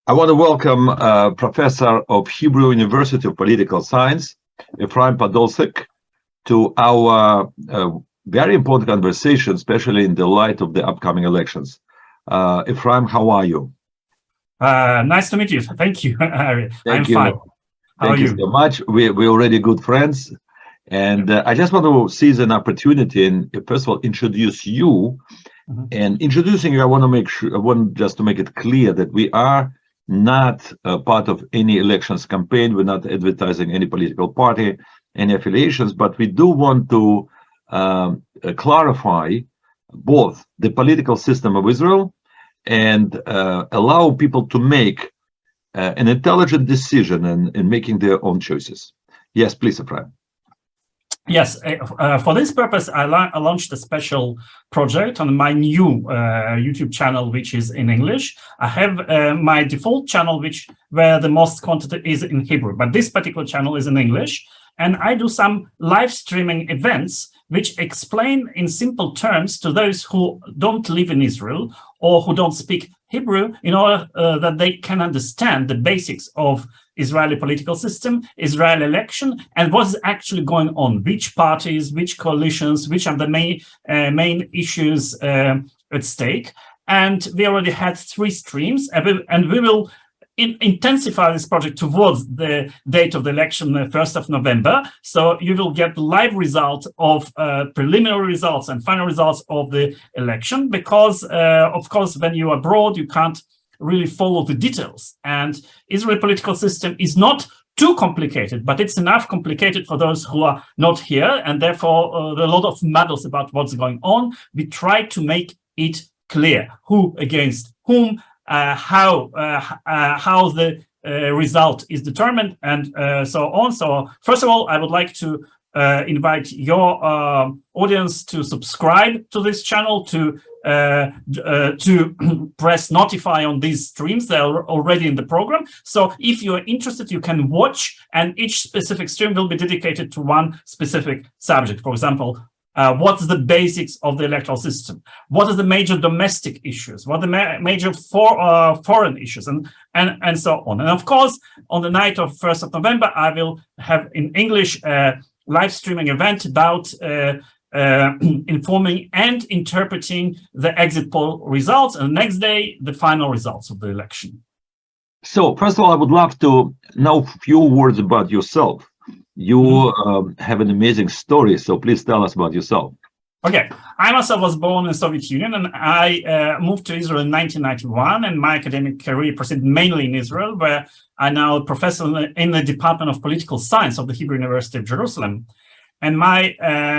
I want to welcome Professor of Hebrew University of Political Science, Efraim Podoksik, to our very important conversation, especially in the light of the upcoming elections. Efraim, how are you? Nice to meet you. Thank you, Harry. I'm fine. How are you? Thank you so much. We're already good friends. And I just want to seize an opportunity and first of all introduce you. And introducing you, I want just to make it clear that we are not part of any elections campaign. We're not advertising any political party, any affiliations, but we do want to clarify both the political system of Israel and allow people to make an intelligent decision in making their own choices. Yes, please, Efraim. Yes, for this purpose, I launched a special project on my new YouTube channel, which is in English. I have my default channel, where the most content is in Hebrew, but this particular channel is in English. And I do some live streaming events which explain in simple terms to those who don't live in Israel or who don't speak Hebrew, in order that they can understand the basics of Israeli political system, Israeli election, and what is actually going on, which parties, which coalitions, which are the main issues at stake. And we already had 3 streams, and we will intensify this project towards the date of the election, 1st of November. So you will get live results of preliminary results and final results of the election, because of course, when you're abroad, you can't really follow the details. And Israeli political system is not too complicated, but it's enough complicated for those who are not here. And therefore, there are a lot of muddles about what's going on. We try to make it clear who against whom, how the result is determined, and so on. So first of all, I would like to invite your audience to subscribe to this channel, to press notify on these streams. They're already in the program. So if you're interested, you can watch, and each specific stream will be dedicated to one specific subject. For example, what's the basics of the electoral system? What are the major domestic issues? What are the major foreign issues, and so on? And of course, on the night of 1st of November, I will have in English live streaming event about informing and interpreting the exit poll results, and the next day, the final results of the election. So first of all, I would love to know a few words about yourself. You have an amazing story, so please tell us about yourself. Okay, I myself was born in the Soviet Union, and I moved to Israel in 1991, and my academic career proceeded mainly in Israel, where I'm now a professor in the Department of Political Science of the Hebrew University of Jerusalem. And my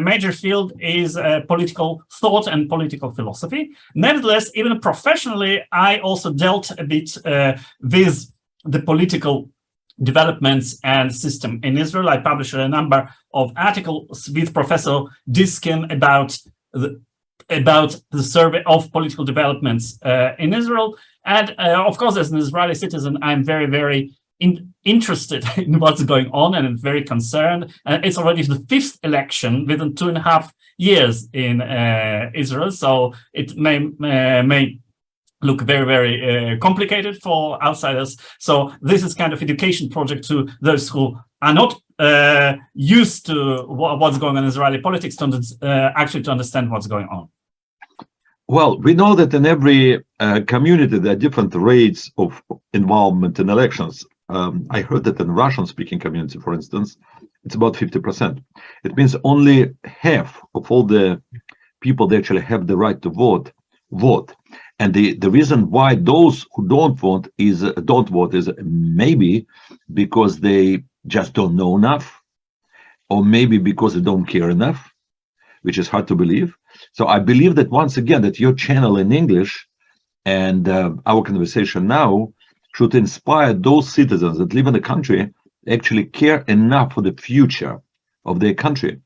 major field is political thought and political philosophy. Nevertheless, even professionally, I also dealt a bit with the political developments and system in Israel. I published a number of articles with Professor Diskin about the survey of political developments in Israel. And of course, as an Israeli citizen, I'm very, very interested in what's going on, and very concerned. And it's already the 5th election within 2.5 years in Israel. So it may look very, very complicated for outsiders. So this is kind of education project to those who are not used to what's going on in Israeli politics, to actually to understand what's going on. Well, we know that in every community there are different rates of involvement in elections. I heard that in Russian-speaking community, for instance, it's about 50%. It means only half of all the people that actually have the right to vote. And the reason why those who don't vote is maybe because they just don't know enough, or maybe because they don't care enough, which is hard to believe. So I believe that once again, that your channel in English and our conversation now should inspire those citizens that live in the country actually care enough for the future of their country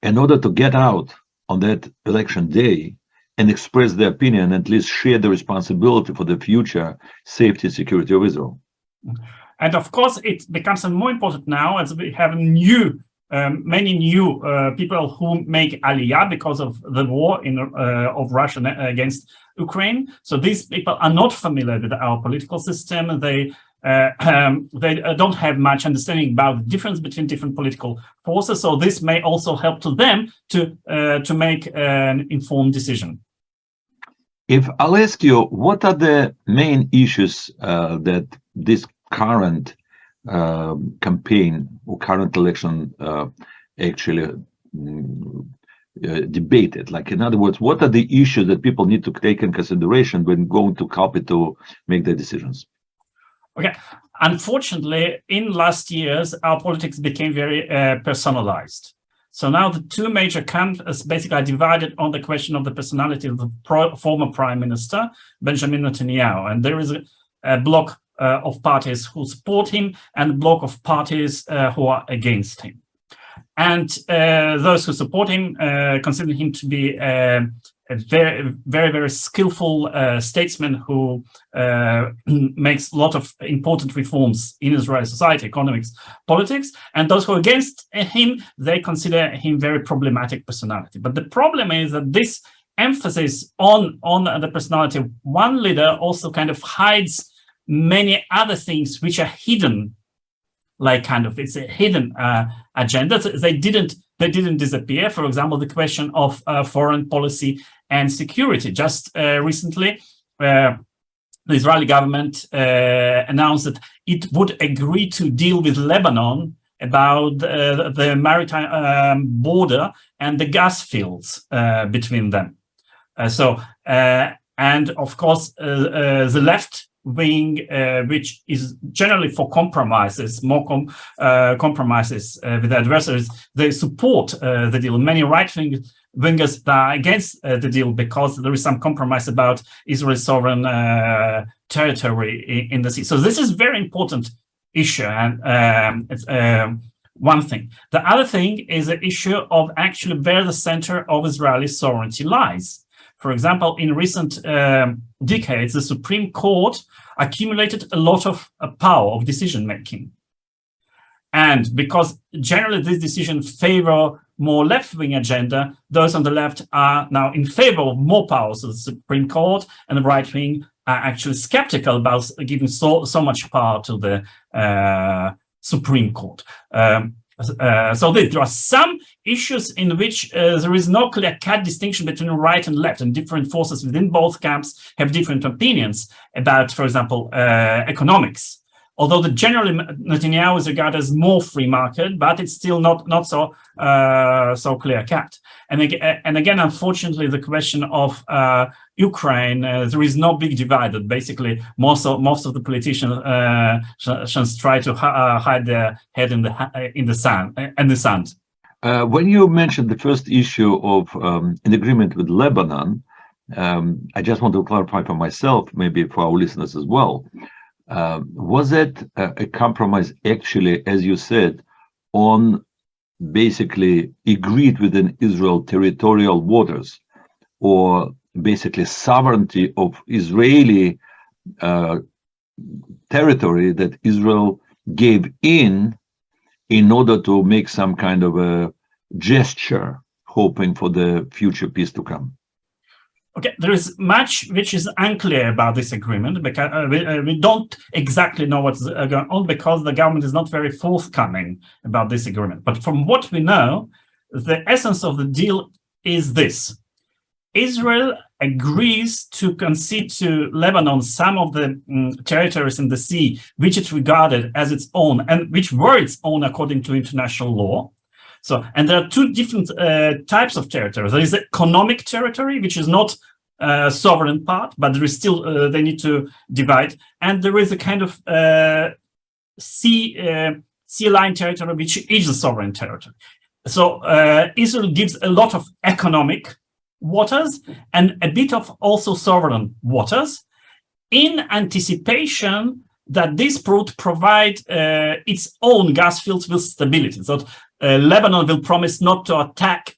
in order to get out on that election day and express their opinion, and at least share the responsibility for the future safety and security of Israel. And of course, it becomes more important now as we have a new many new people who make Aliyah because of the war of Russia against Ukraine. So these people are not familiar with our political system. They don't have much understanding about the difference between different political forces. So this may also help to them to make an informed decision. If I'll ask you, what are the main issues that this current campaign or current election actually debated? Like, in other words, what are the issues that people need to take in consideration when going to Capitol to make their decisions? Okay, unfortunately, in last years, our politics became very personalized. So now the two major camps basically are divided on the question of the personality of the former Prime Minister, Benjamin Netanyahu. And there is a block of parties who support him and a block of parties who are against him. And those who support him consider him to be a very skillful statesman who makes a lot of important reforms in Israeli society, economics, politics. And those who are against him, they consider him very problematic personality. But the problem is that this emphasis on the personality of one leader also kind of hides many other things which are hidden, like kind of it's a hidden agenda. They didn't disappear. For example, the question of foreign policy and security. Just recently, the Israeli government announced that it would agree to deal with Lebanon about the maritime border and the gas fields between them. And of course, the left wing, which is generally for compromises, compromises with adversaries, they support the deal. Many right-wingers are against the deal because there is some compromise about Israel's sovereign territory in the sea. So this is a very important issue, and it's one thing. The other thing is the issue of actually where the center of Israeli sovereignty lies. For example, in recent decades, the Supreme Court accumulated a lot of power of decision-making. And because generally this decision favor more left-wing agenda, those on the left are now in favor of more powers to the Supreme Court, and the right-wing are actually skeptical about giving so much power to the Supreme Court. So there are some issues in which there is no clear-cut distinction between right and left, and different forces within both camps have different opinions about, for example, economics. Although generally Netanyahu is regarded as more free market, but it's still not so clear-cut. And again, unfortunately, the question of Ukraine, there is no big divide. That basically most of the politicians try to hide their head in the sand. When you mentioned the first issue of an agreement with Lebanon, I just want to clarify for myself, maybe for our listeners as well. Was it a compromise actually, as you said, on basically agreed within Israel territorial waters, or basically sovereignty of Israeli territory that Israel gave in order to make some kind of a gesture, hoping for the future peace to come? Okay, there is much which is unclear about this agreement, because we don't exactly know what's going on, because the government is not very forthcoming about this agreement. But from what we know, the essence of the deal is this: Israel agrees to concede to Lebanon some of the territories in the sea which it regarded as its own, and which were its own according to international law. So, and there are two different types of territory. There is economic territory, which is not sovereign part, but there is still, they need to divide. And there is a kind of sea line territory, which is a sovereign territory. So Israel gives a lot of economic waters and a bit of also sovereign waters in anticipation that this would provide its own gas fields with stability. So Lebanon will promise not to attack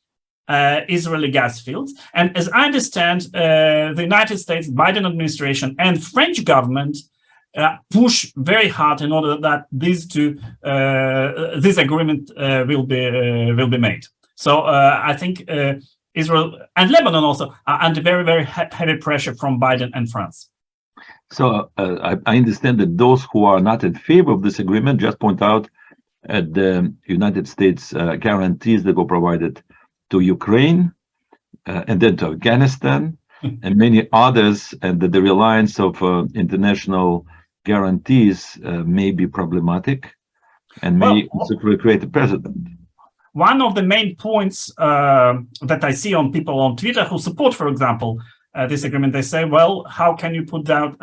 Israeli gas fields. And as I understand, the United States, Biden administration, and French government push very hard in order that this agreement will be made. So I think Israel and Lebanon also are under very, very heavy pressure from Biden and France. So I understand that those who are not in favor of this agreement just point out at the United States guarantees that were provided to Ukraine and then to Afghanistan and many others, and that the reliance of international guarantees may be problematic and may create a precedent. One of the main points that I see on people on Twitter who support, for example, this agreement, they say, well, how can you put that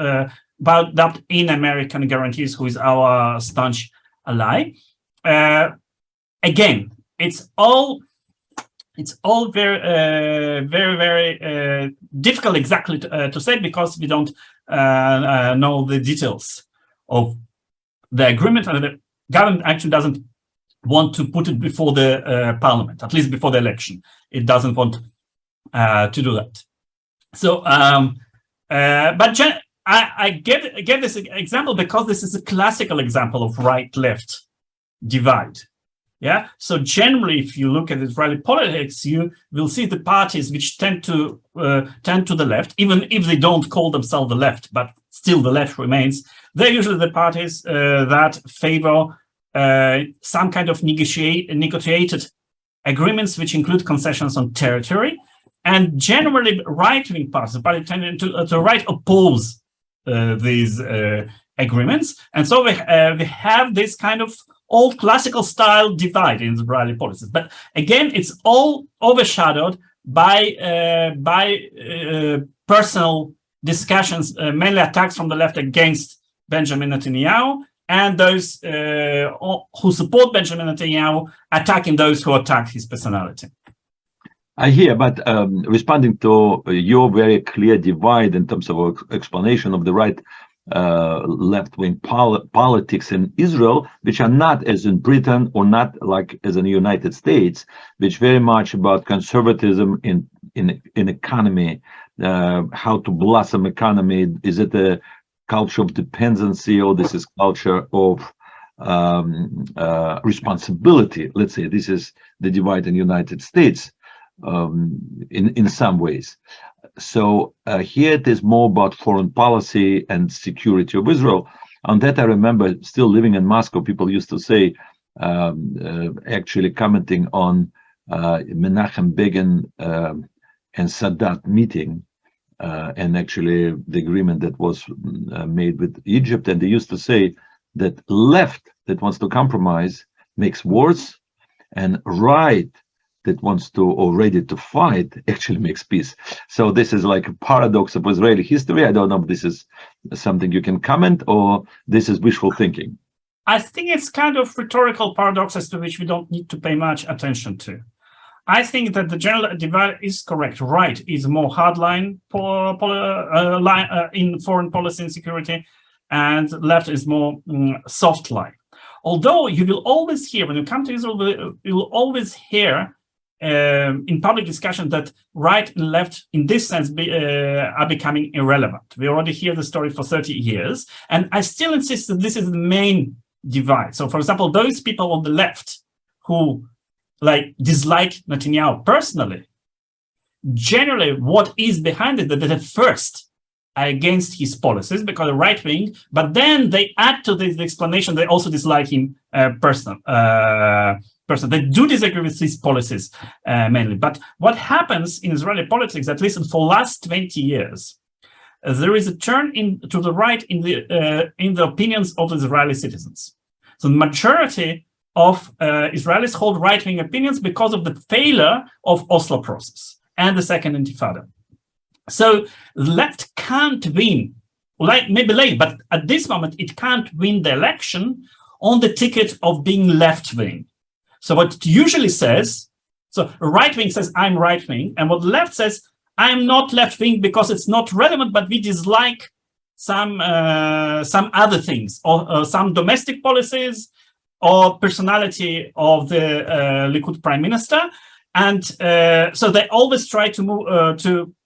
about that in American guarantees, who is our staunch ally? Again, it's all very, very difficult exactly to say, because we don't know the details of the agreement, and the government actually doesn't want to put it before the parliament, at least before the election. It doesn't want to do that. So, but I give this example because this is a classical example of right-left divide. Yeah. So generally, if you look at Israeli politics, you will see the parties which tend to the left, even if they don't call themselves the left, but still the left remains. They're usually the parties that favor some kind of negotiated agreements which include concessions on territory, and generally right-wing parties, but tend to oppose these agreements, and so we have this kind of old classical style divide in Israeli politics. But again, it's all overshadowed by personal discussions, mainly attacks from the left against Benjamin Netanyahu, and those who support Benjamin Netanyahu attacking those who attack his personality. I hear, but responding to your very clear divide in terms of explanation of the right left-wing politics in Israel, which are not as in Britain or not like as in the United States, which very much about conservatism in economy, how to blossom economy. Is it a culture of dependency, or this is culture of responsibility? Let's say this is the divide in the United States in some ways. So here it is more about foreign policy and security of Israel. On that, I remember still living in Moscow, people used to say, actually commenting on Menachem Begin and Sadat meeting, and actually the agreement that was made with Egypt. And they used to say that left that wants to compromise makes wars, and right that wants to or ready to fight actually makes peace. So this is like a paradox of Israeli history. I don't know if this is something you can comment, or this is wishful thinking. I think it's kind of rhetorical paradoxes to which we don't need to pay much attention to. I think that the general divide is correct. Right is more hardline in foreign policy and security, and left is more soft line. Although you will always hear, when you come to Israel, you will always hear in public discussion that right and left in this sense are becoming irrelevant. We already hear the story for 30 years, and I still insist that this is the main divide. So for example, those people on the left who dislike Netanyahu personally, generally what is behind it, that they first are against his policies because they're right wing, but then they add to this explanation they also dislike him personally. They do disagree with his policies mainly. But what happens in Israeli politics, at least for the last 20 years, there is a turn to the right in the opinions of the Israeli citizens. So the majority of Israelis hold right-wing opinions because of the failure of Oslo process and the Second Intifada. So the left can't win, maybe late, but at this moment it can't win the election on the ticket of being left-wing. So what it usually says, so right-wing says, I'm right-wing, and what the left says, I'm not left-wing because it's not relevant, but we dislike some other things, or some domestic policies, or personality of the Likud prime minister. And so they always try to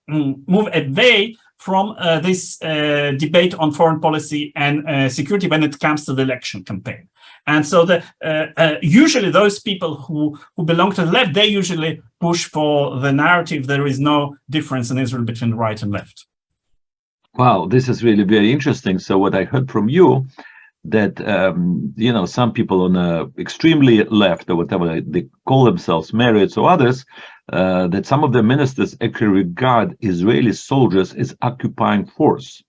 move away from this debate on foreign policy and security when it comes to the election campaign. And so usually those people who belong to the left, they usually push for the narrative there is no difference in Israel between right and left. Wow, this is really very interesting. So what I heard from you, that some people on the extremely left or whatever they call themselves, Marriott or others, that some of the ministers actually regard Israeli soldiers as occupying force.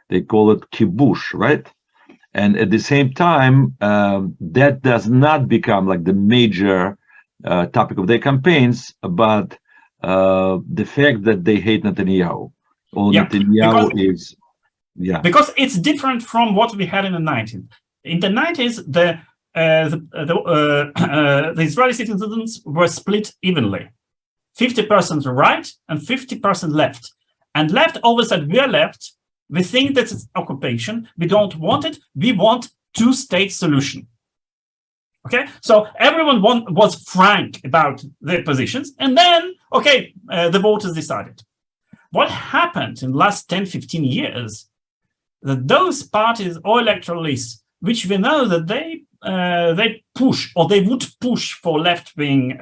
They call it kibush, right? And at the same time, that does not become like the major topic of their campaigns, but the fact that they hate Netanyahu. Or Netanyahu is, because it's different from what we had in the 90s. In the 90s, the Israeli citizens were split evenly, 50% right and 50% left. And left always said, we are left. We think that it's occupation. We don't want it. We want two-state solution. Okay, so everyone was frank about their positions, and then, the voters decided. What happened in the last 10, 15 years, that those parties or electoralists, which we know that they push or they would push for left-wing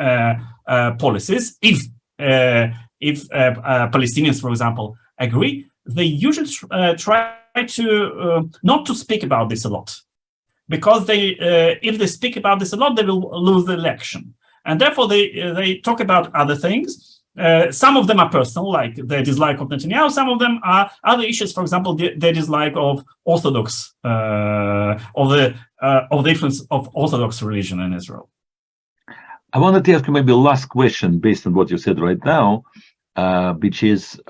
policies, if Palestinians, for example, agree, they usually try to not to speak about this a lot, because if they speak about this a lot, they will lose the election, and therefore they talk about other things. Some of them are personal, like the dislike of Netanyahu. Some of them are other issues. For example, the dislike of Orthodox, of the influence of Orthodox religion in Israel. I wanted to ask you maybe a last question based on what you said right now, which is,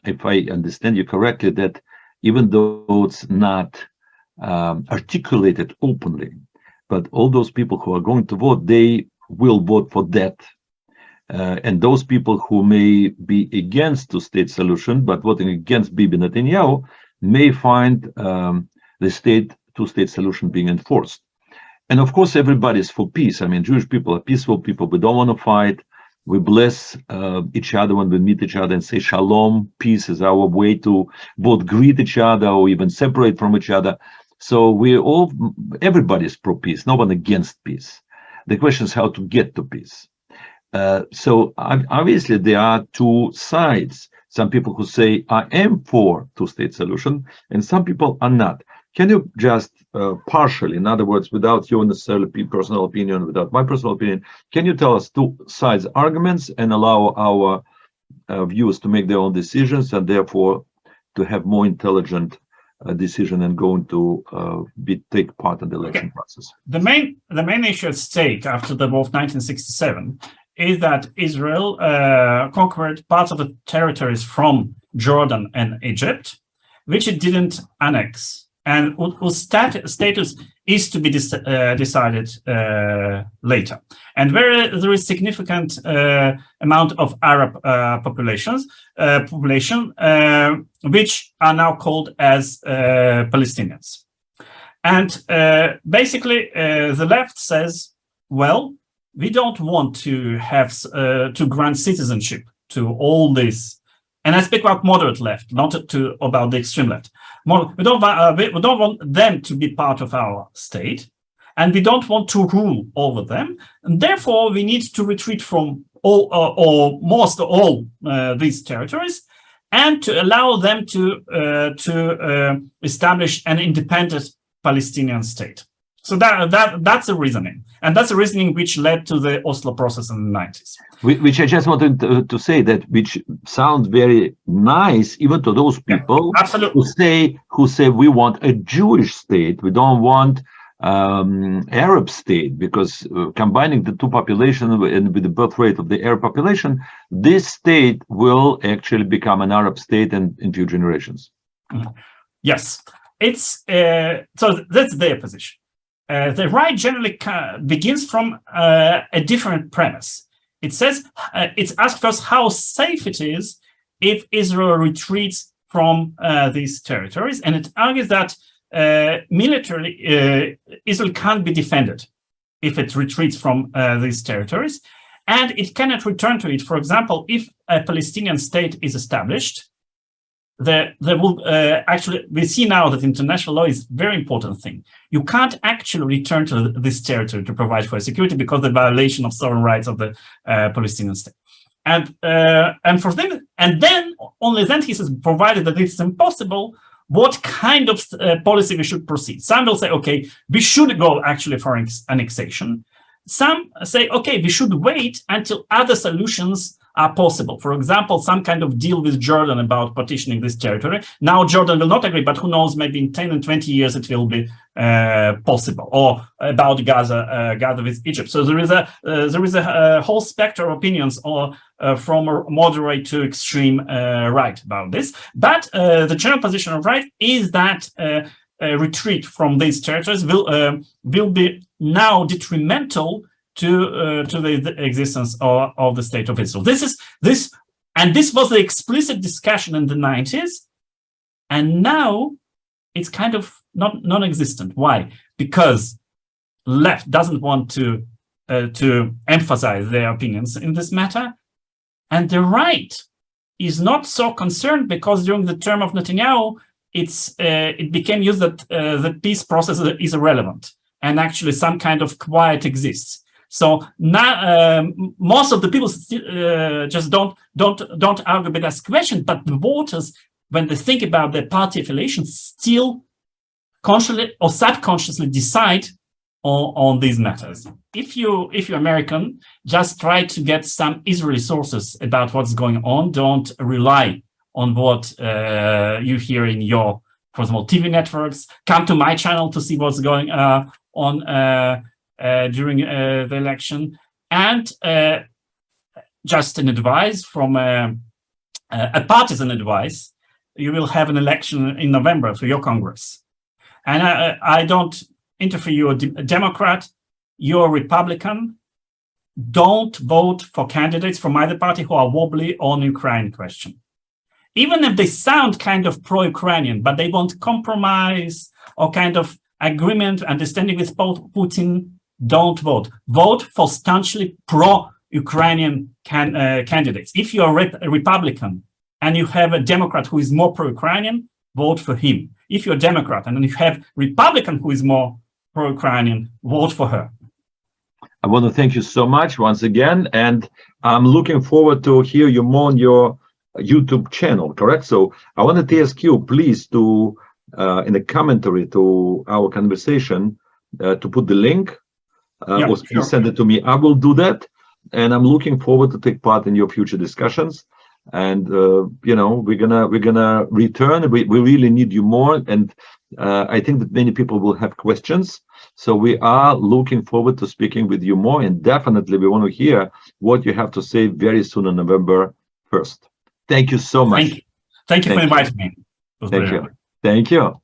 if I understand you correctly, that even though it's not articulated openly, but all those people who are going to vote, they will vote for that. And those people who may be against two-state solution, but voting against Bibi Netanyahu, may find the two-state solution being enforced. And of course, everybody's for peace. I mean, Jewish people are peaceful people. We don't want to fight. We bless each other when we meet each other and say shalom. Peace is our way to both greet each other or even separate from each other. So everybody's pro-peace, no one against peace. The question is how to get to peace. So obviously there are two sides. Some people who say, I am for two-state solution, and some people are not. Can you just partially, in other words, without your necessarily personal opinion, without my personal opinion, can you tell us two sides arguments and allow our viewers to make their own decisions and therefore to have more intelligent decision and going to take part in the election process? The main issue at stake after the war of 1967 is that Israel conquered parts of the territories from Jordan and Egypt, which it didn't annex, and whose status is to be decided later. And where there is significant amount of Arab population, which are now called as Palestinians. And basically, the left says, well, we don't want to have to grant citizenship to all this, and I speak about moderate left, not about the extreme left. We don't want them to be part of our state, and we don't want to rule over them, and therefore we need to retreat from all or most of all these territories, and to allow them to establish an independent Palestinian state. So that's the reasoning. And that's the reasoning which led to the Oslo process in the 90s. Which I just wanted to say that, which sounds very nice, even to those people who say we want a Jewish state, we don't want Arab state, because combining the two populations and with the birth rate of the Arab population, this state will actually become an Arab state in few generations. Yes, it's so that's their position. The right generally begins from a different premise. It says, it's asked first how safe it is if Israel retreats from these territories, and it argues that militarily Israel can't be defended if it retreats from these territories, and it cannot return to it. For example, if a Palestinian state is established, there will actually, we see now that international law is a very important thing. You can't actually return to this territory to provide for security because of the violation of sovereign rights of the Palestinian state. And for them, and then only then he says, provided that it's impossible, what kind of policy we should proceed. Some will say, okay, we should go actually for annexation. Some say, okay, we should wait until other solutions are possible. For example, some kind of deal with Jordan about partitioning this territory. Now Jordan will not agree, but who knows, maybe in 10 and 20 years it will be possible. Or about Gaza with Egypt. So there is a whole spectrum of opinions, or from moderate to extreme right about this. But the general position of right is that a retreat from these territories will be now detrimental to the existence of the state of Israel. This was the explicit discussion in the 90s, and now it's kind of non-existent. Why? Because left doesn't want to emphasize their opinions in this matter, and the right is not so concerned because during the term of Netanyahu, it became used that the peace process is irrelevant, and actually some kind of quiet exists. So now most of the people just don't argue with this question, but the voters, when they think about their party affiliations, still consciously or subconsciously decide on these matters. If you're American, just try to get some Israeli sources about what's going on. Don't rely on what you hear in your, for example, TV networks. Come to my channel to see what's going on during the election. And just an advice from a partisan advice, you will have an election in November for your Congress. And I don't interfere, you're a Democrat, you're a Republican. Don't vote for candidates from either party who are wobbly on the Ukraine question. Even if they sound kind of pro-Ukrainian, but they want compromise or kind of agreement, understanding with Putin, don't vote. Vote for staunchly pro-Ukrainian candidates. If you're a Republican and you have a Democrat who is more pro-Ukrainian, vote for him. If you're a Democrat and then you have Republican who is more pro-Ukrainian, vote for her. I want to thank you so much once again, and I'm looking forward to hear you more on your YouTube channel, correct? So I wanted to ask you, please, to in the commentary to our conversation, to put the link, or sure, send it to me. I will do that, and I'm looking forward to take part in your future discussions. And you know, we're gonna return. We really need you more, and I think that many people will have questions. So we are looking forward to speaking with you more, and definitely we want to hear what you have to say very soon on November 1st. Thank you so much. Thank you for inviting me. Thank you. Thank you.